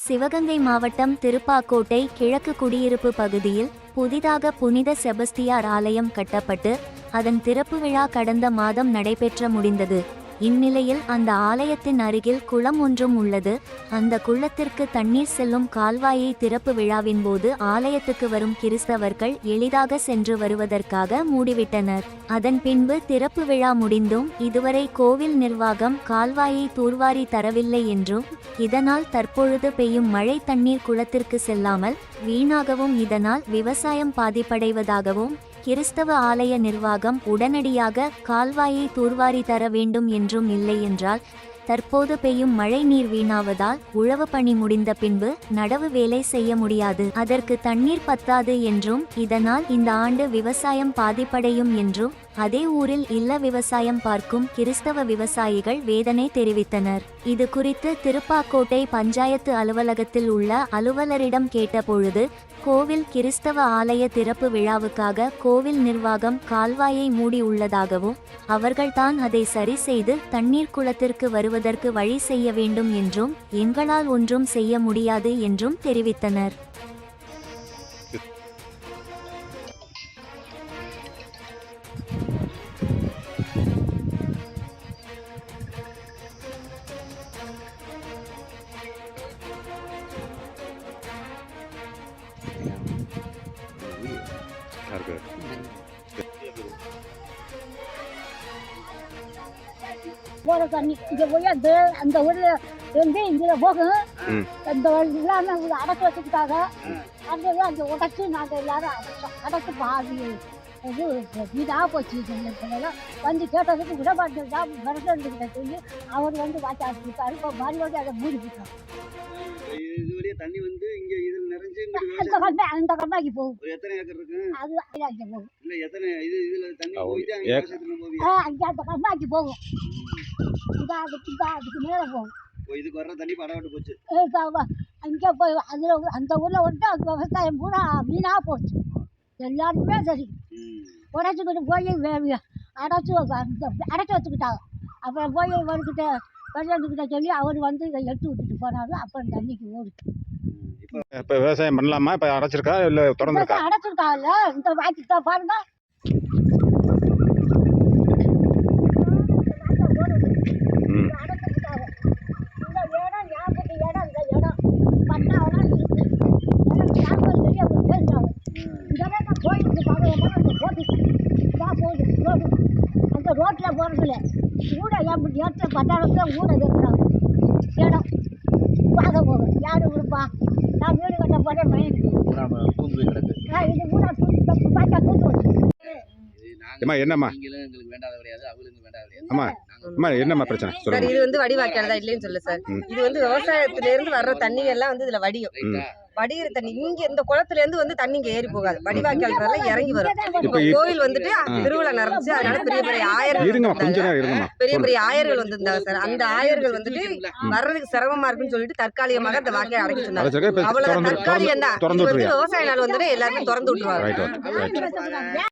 சிவகங்கை மாவட்டம் திருப்பாக்கோட்டை கிழக்கு குடியிருப்பு பகுதியில் புதிதாக புனித செபஸ்தியார் ஆலயம் கட்டப்பட்டு அதன் திறப்பு விழா கடந்த மாதம் நடைபெற்ற முடிந்தது. இந்நிலையில் அந்த ஆலயத்தின் அருகில் குளம் ஒன்றும் உள்ளது. அந்த குளத்திற்கு தண்ணீர் செல்லும் கால்வாயை திறப்பு விழாவின் போது ஆலயத்துக்கு வரும் கிறிஸ்தவர்கள் எளிதாக சென்று வருவதற்காக மூடிவிட்டனர். அதன் பின்பு திறப்பு விழா முடிந்தும் இதுவரை கோவில் நிர்வாகம் கால்வாயை தூர்வாரி தரவில்லை என்றும் இதனால் தற்பொழுது பெய்யும் மழை தண்ணீர் குளத்திற்கு செல்லாமல் வீணாகவும் இதனால் விவசாயம் பாதிப்படைவதாகவும் கிறிஸ்தவ ஆலய நிர்வாகம் உடனடியாக கால்வாயை தூர்வாரி தர வேண்டும் என்றும் இல்லை என்றால் தற்போது பெய்யும் மழை நீர் வீணாவதால் உழவு பணி முடிந்த பின்பு நடவு வேலை செய்ய முடியாது, அதற்கு தண்ணீர் பத்தாது என்றும் இதனால் இந்த ஆண்டு விவசாயம் பாதிப்படையும் என்றும் அதே ஊரில் இல்ல விவசாயம் பார்க்கும் கிறிஸ்தவ விவசாயிகள் வேதனை தெரிவித்தனர். இது குறித்து திருப்பாக்கோட்டை பஞ்சாயத்து அலுவலகத்தில் உள்ள அலுவலரிடம் கேட்டபொழுது கோவில் கிறிஸ்தவ ஆலய திறப்பு விழாவுக்காக கோவில் நிர்வாகம் கால்வாயை மூடி உள்ளதாகவும் அவர்கள்தான் அதை சரி செய்து தண்ணீர் குளத்திற்கு வருவதற்கு வழி செய்ய வேண்டும் என்றும் எங்களால் ஒன்றும் செய்ய முடியாது என்றும் தெரிவித்தனர். போற தண்ணி இங்க போய் அந்த ஊர்ல இருந்து இங்க போகும். அந்த எல்லாமே அடக்க வச்சுக்கிட்டாங்க. அந்த உடச்சு நாங்கள் எல்லாரும் அடச்சு பாதி இது இதாக போச்சு. வந்து கேட்டதுக்கு விட மாட்டேன் மிரட்டல்கிட்ட சொல்லி அவர் வந்து வாச்சாடுத்தாரு. இப்போ மறுபடி அதை மூடி போட்டாங்க. தண்ணி வந்து இங்க இதுல நிறைஞ்சு அந்த கண்ணாக்கி போகும். எத்தனை ஏக்கர் இருக்கு? அது அங்கே போகும். இல்ல எத்தனை இதுல தண்ணி போயிட்டு அங்கே அந்த கண்ணாக்கி போகும். அதுக்கு மேலே போகும். இதுக்கு வர்ற தண்ணி படவிட்டு போச்சு. அங்கே போய் அதில் அந்த ஊரில் வந்துட்டு அந்த விவசாயம் பூரா வீணாக போச்சு. எல்லாருக்குமே சரி உடச்சிக்கிட்டு போய் அடைச்சி வச்சுக்கிட்டாங்க. அப்புறம் போய் வந்துக்கிட்ட பிரசிடண்ட்கிட்ட சொல்லி அவர் வந்து இதை எடுத்து விட்டுட்டு போனாரு. அப்புறம் தண்ணிக்கு ஓடுச்சு. இப்போ விவசாயம் பண்ணலாமா? இப்போ அடைச்சிருக்கா இல்லை திறந்துருக்கா? அடைச்சிருக்காங்கல்ல. இந்த வாக்கி தான் பாருங்க. அடைச்சிருக்காங்க. இந்த இடம் ஞாபகத்து இடம் இந்த இடம் பண்ணாவெல்லாம் இருக்கு. ஞாபகம் சொல்லி அவங்க பேசுறாங்க. இதெல்லாம் நான் கோயிலுக்கு பார்க்கலாம். அந்த போட்டுக்கு தான் போகுது ரோடு. அந்த ரோட்டில் போகிறதில்ல ஊட எப்படி இடத்துல பட்டாளத்தில் ஊட வைக்கிறாங்க. இடம் பார்க்க போகும். யார் கொடுப்பா? நான் வீடு கட்ட போகிறேன் மைனுக்கு. இது ஊட பார்த்தா கூட்டு வச்சு. என்னம்மா என்னம்மா பிரச்சனை? சார், இது வந்து வடிவாக்கிறதா இல்லைன்னு சொல்ல சார். இது வந்து விவசாயத்துல இருந்து வர்ற தண்ணி எல்லாம் வந்து இதுல வடியும். வடிகிற தண்ணி இங்க இந்த குளத்துல இருந்து வந்து தண்ணி இங்க ஏறி போகாது. வடிவாக்கிறதுல இறங்கி வரும். இப்ப கோவில் வந்துட்டு திருவிழா நடந்துச்சு. அதனால பெரிய பெரிய ஆயர்கள் வந்திருந்தாங்க சார். அந்த ஆயர்கள் வந்துட்டு வர்றதுக்கு சிரமமா இருக்குன்னு சொல்லிட்டு தற்காலிகமாக அந்த வாக்கையை அடைக்க சொன்னாங்க. அவ்வளவு தற்காலிகம் தான். விவசாய நாள் வந்துட்டு எல்லாருமே திறந்து விட்டுருவாங்க.